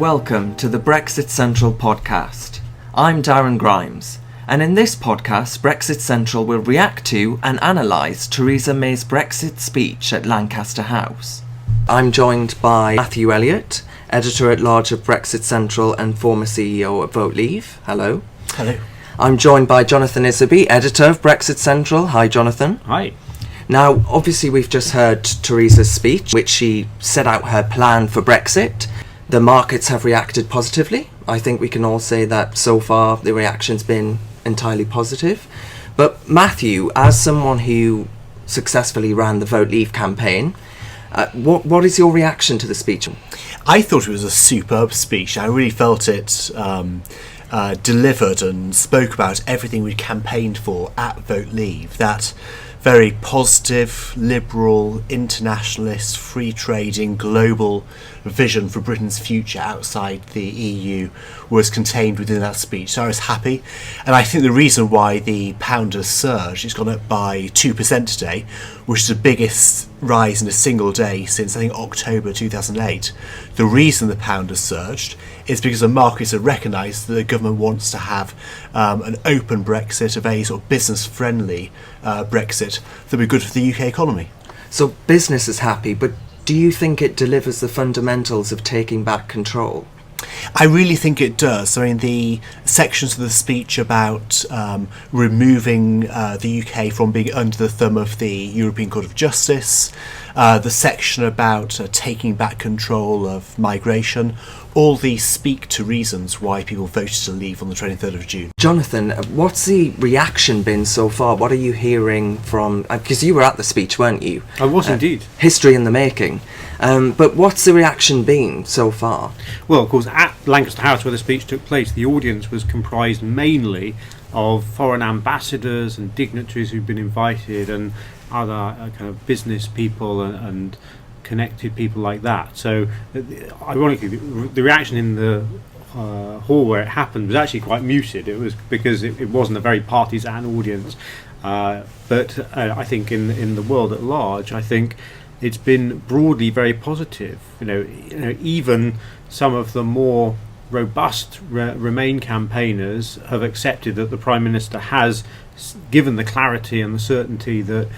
Welcome to the Brexit Central podcast. I'm Darren Grimes, and in this podcast, Brexit Central will react to and analyse Theresa May's Brexit speech at Lancaster House. I'm joined by Matthew Elliott, Editor-at-Large of Brexit Central and former CEO of Vote Leave. Hello. Hello. I'm joined by Jonathan Isserby, Editor of Brexit Central. Hi, Jonathan. Hi. Now, obviously we've just heard Theresa's speech, which she set out her plan for Brexit. The markets have reacted positively. I think we can all say that so far the reaction's been entirely positive. But Matthew, as someone who successfully ran the Vote Leave campaign, what is your reaction to the speech? I thought it was a superb speech. I really felt it delivered and spoke about everything we campaigned for at Vote Leave. That very positive, liberal, internationalist, free trading, global vision for Britain's future outside the EU was contained within that speech. So I was happy. And I think the reason why the pound has surged, it's gone up by 2% today, which is the biggest rise in a single day since, I think, October 2008. The reason the pound has surged is because the markets have recognised that the government wants to have an open Brexit, a very sort of business-friendly Brexit that would be good for the UK economy. So business is happy, but do you think it delivers the fundamentals of taking back control? I really think it does. I mean, the sections of the speech about removing the UK from being under the thumb of the European Court of Justice, the section about taking back control of migration, all these speak to reasons why people voted to leave on the 23rd of June. Jonathan, what's the reaction been so far? What are you hearing from... Because you were at the speech, weren't you? I was indeed. History in the making. But what's the reaction been so far? Well, of course, at Lancaster House where the speech took place, the audience was comprised mainly of foreign ambassadors and dignitaries who'd been invited and other kind of business people and connected people like that. So, ironically, the reaction in the hall where it happened was actually quite muted. It was because it wasn't a very partisan audience. But I think in the world at large, I think it's been broadly very positive. You know, even some of the more robust Remain campaigners have accepted that the Prime Minister has given the clarity and the certainty that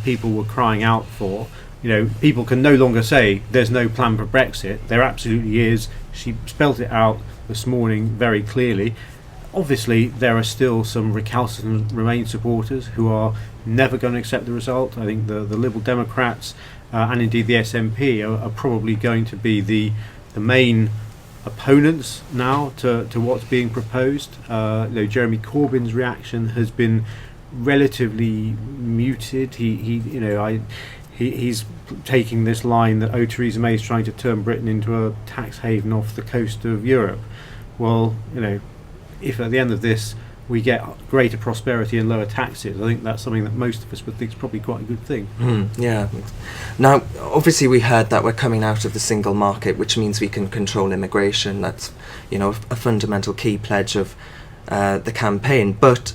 people were crying out for. You know, people can no longer say there's no plan for Brexit. There absolutely is. She spelt it out this morning very clearly. Obviously, there are still some recalcitrant Remain supporters who are never going to accept the result. I think the Liberal Democrats and indeed the SNP are probably going to be the main opponents now to what's being proposed. Jeremy Corbyn's reaction has been relatively muted. He's taking this line that, Theresa May is trying to turn Britain into a tax haven off the coast of Europe. Well, if at the end of this we get greater prosperity and lower taxes, I think that's something that most of us would think is probably quite a good thing. Yeah. Now, obviously we heard that we're coming out of the single market, which means we can control immigration. That's, a fundamental key pledge of the campaign. But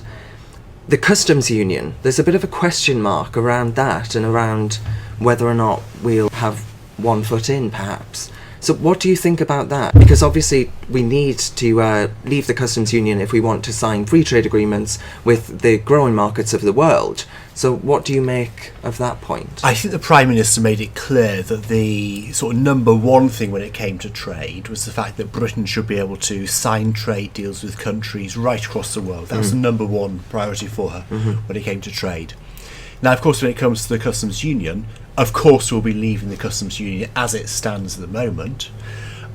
the customs union, there's a bit of a question mark around that and around whether or not we'll have one foot in, perhaps. So what do you think about that? Because obviously we need to leave the customs union if we want to sign free trade agreements with the growing markets of the world. So what do you make of that point? I think the Prime Minister made it clear that the sort of number one thing when it came to trade was the fact that Britain should be able to sign trade deals with countries right across the world. That was the number one priority for her when it came to trade. Now, of course, when it comes to the customs union, of course we'll be leaving the customs union as it stands at the moment.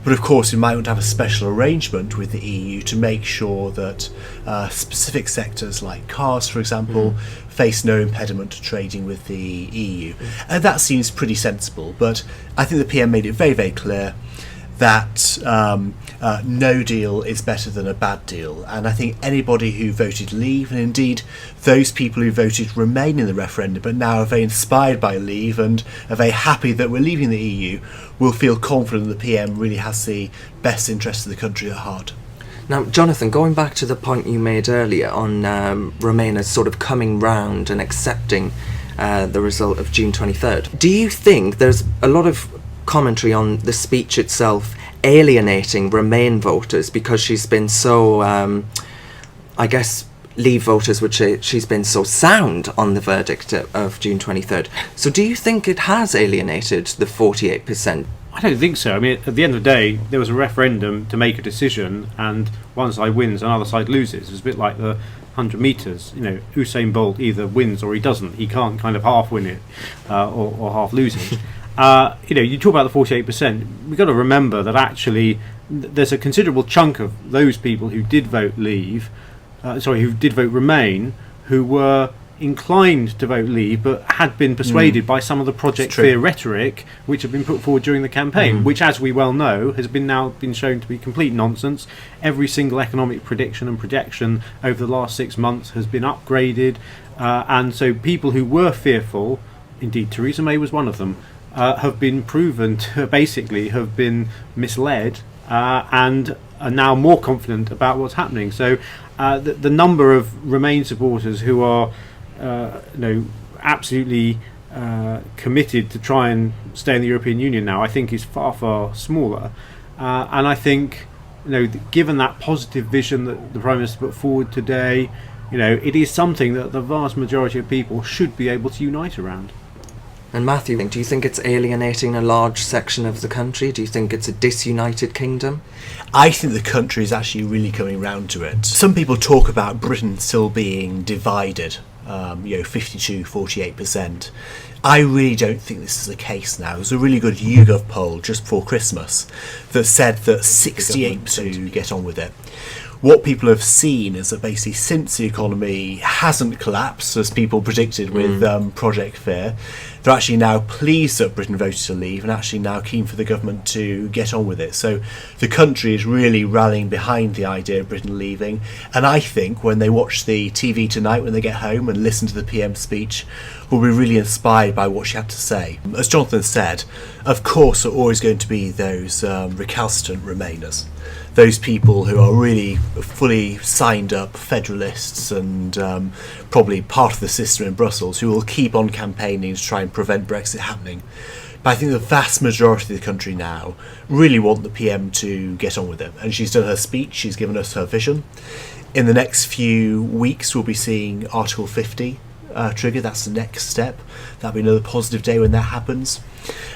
But of course, we might want to have a special arrangement with the EU to make sure that specific sectors like cars, for example, face no impediment to trading with the EU. And that seems pretty sensible. But I think the PM made it very, very clear that no deal is better than a bad deal. And I think anybody who voted Leave, and indeed those people who voted Remain in the referendum but now are very inspired by Leave and are very happy that we're leaving the EU, will feel confident the PM really has the best interests of the country at heart. Now, Jonathan, going back to the point you made earlier on Remain as sort of coming round and accepting the result of June 23rd, do you think there's a lot of commentary on the speech itself alienating Remain voters because she's been so, I guess, Leave voters would say she's been so sound on the verdict of June 23rd. So do you think it has alienated the 48%? I don't think so. I mean, at the end of the day, there was a referendum to make a decision, and one side wins, another side loses. It's a bit like the 100 metres. You know, Usain Bolt either wins or he doesn't. He can't kind of half win it or half lose it. You know, you talk about the 48%. We've got to remember that actually there's a considerable chunk of those people who did vote Leave, who did vote Remain, who were inclined to vote Leave but had been persuaded by some of the Project Fear rhetoric which had been put forward during the campaign, which, as we well know, has now been shown to be complete nonsense. Every single economic prediction and projection over the last 6 months has been upgraded, and so people who were fearful, indeed Theresa May was one of them, have been proven to basically have been misled and are now more confident about what's happening. So the number of Remain supporters who are absolutely committed to try and stay in the European Union now, I think is far, far smaller. And I think, given that positive vision that the Prime Minister put forward today, it is something that the vast majority of people should be able to unite around. And Matthew, do you think it's alienating a large section of the country? Do you think it's a disunited kingdom? I think the country is actually really coming round to it. Some people talk about Britain still being divided, 52-48%. I really don't think this is the case now. There's a really good YouGov poll just before Christmas that said that 68% to get on with it. What people have seen is that basically since the economy hasn't collapsed, as people predicted with Project Fear, they're actually now pleased that Britain voted to leave and actually now keen for the government to get on with it. So the country is really rallying behind the idea of Britain leaving. And I think when they watch the TV tonight, when they get home and listen to the PM's speech, will be really inspired by what she had to say. As Jonathan said, of course there are always going to be those recalcitrant Remainers. Those people who are really fully signed up federalists and probably part of the system in Brussels, who will keep on campaigning to try and prevent Brexit happening. But I think the vast majority of the country now really want the PM to get on with it. And she's done her speech, she's given us her vision. In the next few weeks we'll be seeing Article 50 trigger. That's the next step. That'll be another positive day when that happens.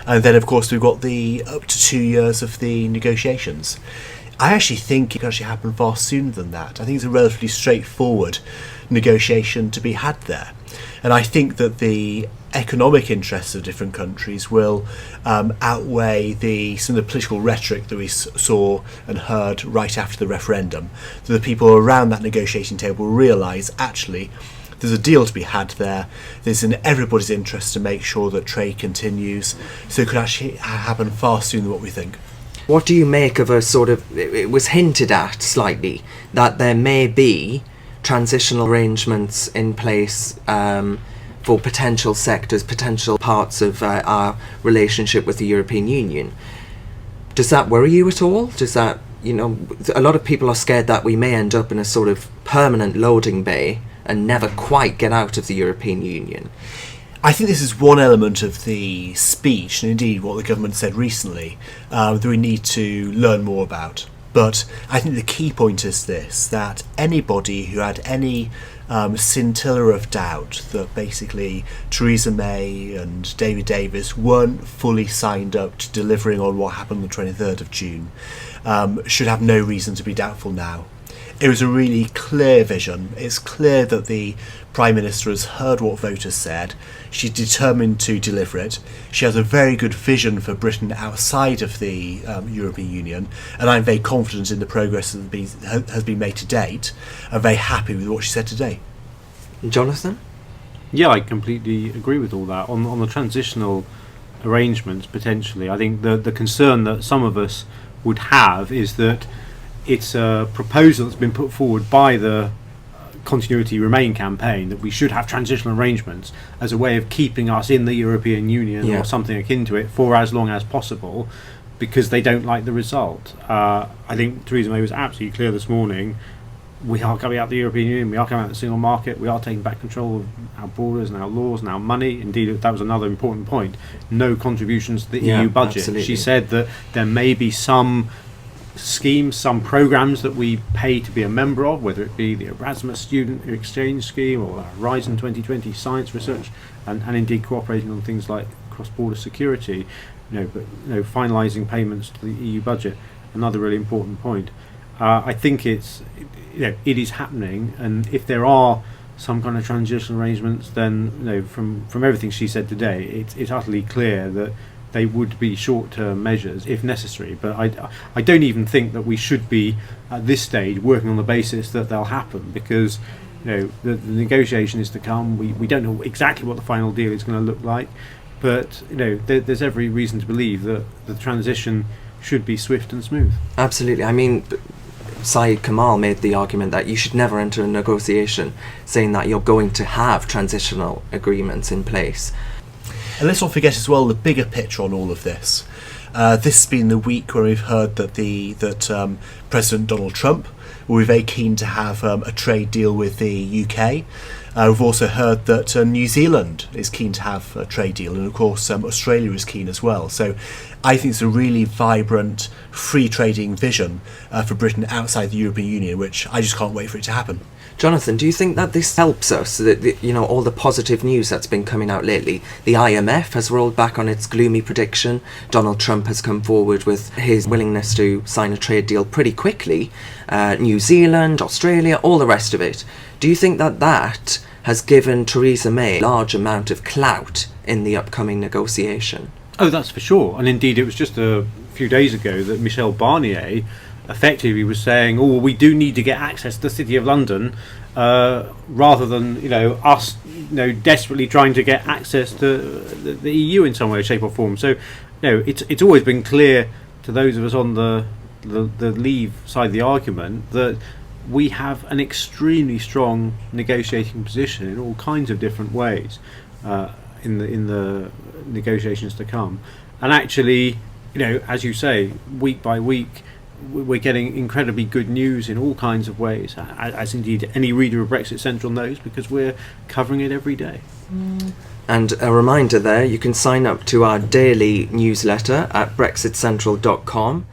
And then of course we've got the up to 2 years of the negotiations. I actually think it could actually happen far sooner than that. I think it's a relatively straightforward negotiation to be had there. And I think that the economic interests of different countries will outweigh some of the political rhetoric that we saw and heard right after the referendum. So the people around that negotiating table will realise actually there's a deal to be had there. There's in everybody's interest to make sure that trade continues. So it could actually happen far sooner than what we think. What do you make of it was hinted at slightly that there may be transitional arrangements in place for potential sectors, potential parts of our relationship with the European Union. Does that worry you at all? Does that, a lot of people are scared that we may end up in a sort of permanent loading bay and never quite get out of the European Union. I think this is one element of the speech, and indeed what the government said recently, that we need to learn more about. But I think the key point is this, that anybody who had any scintilla of doubt that basically Theresa May and David Davis weren't fully signed up to delivering on what happened on the 23rd of June should have no reason to be doubtful now. It was a really clear vision. It's clear that the Prime Minister has heard what voters said. She's determined to deliver it. She has a very good vision for Britain outside of the European Union, and I'm very confident in the progress that has been made to date. I'm very happy with what she said today. Jonathan? Yeah, I completely agree with all that. On the transitional arrangements, potentially, I think the concern that some of us would have is that it's a proposal that's been put forward by the Continuity Remain campaign that we should have transitional arrangements as a way of keeping us in the European Union or something akin to it for as long as possible, because they don't like the result. I think Theresa May was absolutely clear this morning. we are coming out of the European Union, we are coming out of the single market, we are taking back control of our borders and our laws and our money. Indeed, that was another important point. No contributions to the EU budget. Absolutely. She said that there may be some schemes, some programs that we pay to be a member of, whether it be the Erasmus Student Exchange Scheme or the Horizon 2020 Science Research, and indeed cooperating on things like cross-border security, but finalising payments to the EU budget, another really important point. I think it is happening, and if there are some kind of transitional arrangements, then from everything she said today, it's utterly clear that they would be short-term measures if necessary. But I don't even think that we should be at this stage working on the basis that they'll happen, because the negotiation is to come. We don't know exactly what the final deal is going to look like, but there's every reason to believe that the transition should be swift and smooth. Absolutely. I mean, Saeed Kamal made the argument that you should never enter a negotiation saying that you're going to have transitional agreements in place. And let's not forget as well the bigger picture on all of this. This has been the week where we've heard that President Donald Trump will be very keen to have a trade deal with the UK. We've also heard that New Zealand is keen to have a trade deal, and of course Australia is keen as well. So I think it's a really vibrant, free trading vision for Britain outside the European Union, which I just can't wait for it to happen. Jonathan, do you think that this helps us? That all the positive news that's been coming out lately. The IMF has rolled back on its gloomy prediction. Donald Trump has come forward with his willingness to sign a trade deal pretty quickly. New Zealand, Australia, all the rest of it. Do you think that has given Theresa May a large amount of clout in the upcoming negotiation? Oh, that's for sure. And indeed, it was just a few days ago that Michel Barnier effectively was saying, we do need to get access to the City of London, rather than us desperately trying to get access to the EU in some way, shape or form. So it's always been clear to those of us on the Leave side of the argument that we have an extremely strong negotiating position in all kinds of different ways in the negotiations to come. And actually, as you say, week by week, we're getting incredibly good news in all kinds of ways, as indeed any reader of Brexit Central knows, because we're covering it every day. And a reminder there, you can sign up to our daily newsletter at brexitcentral.com.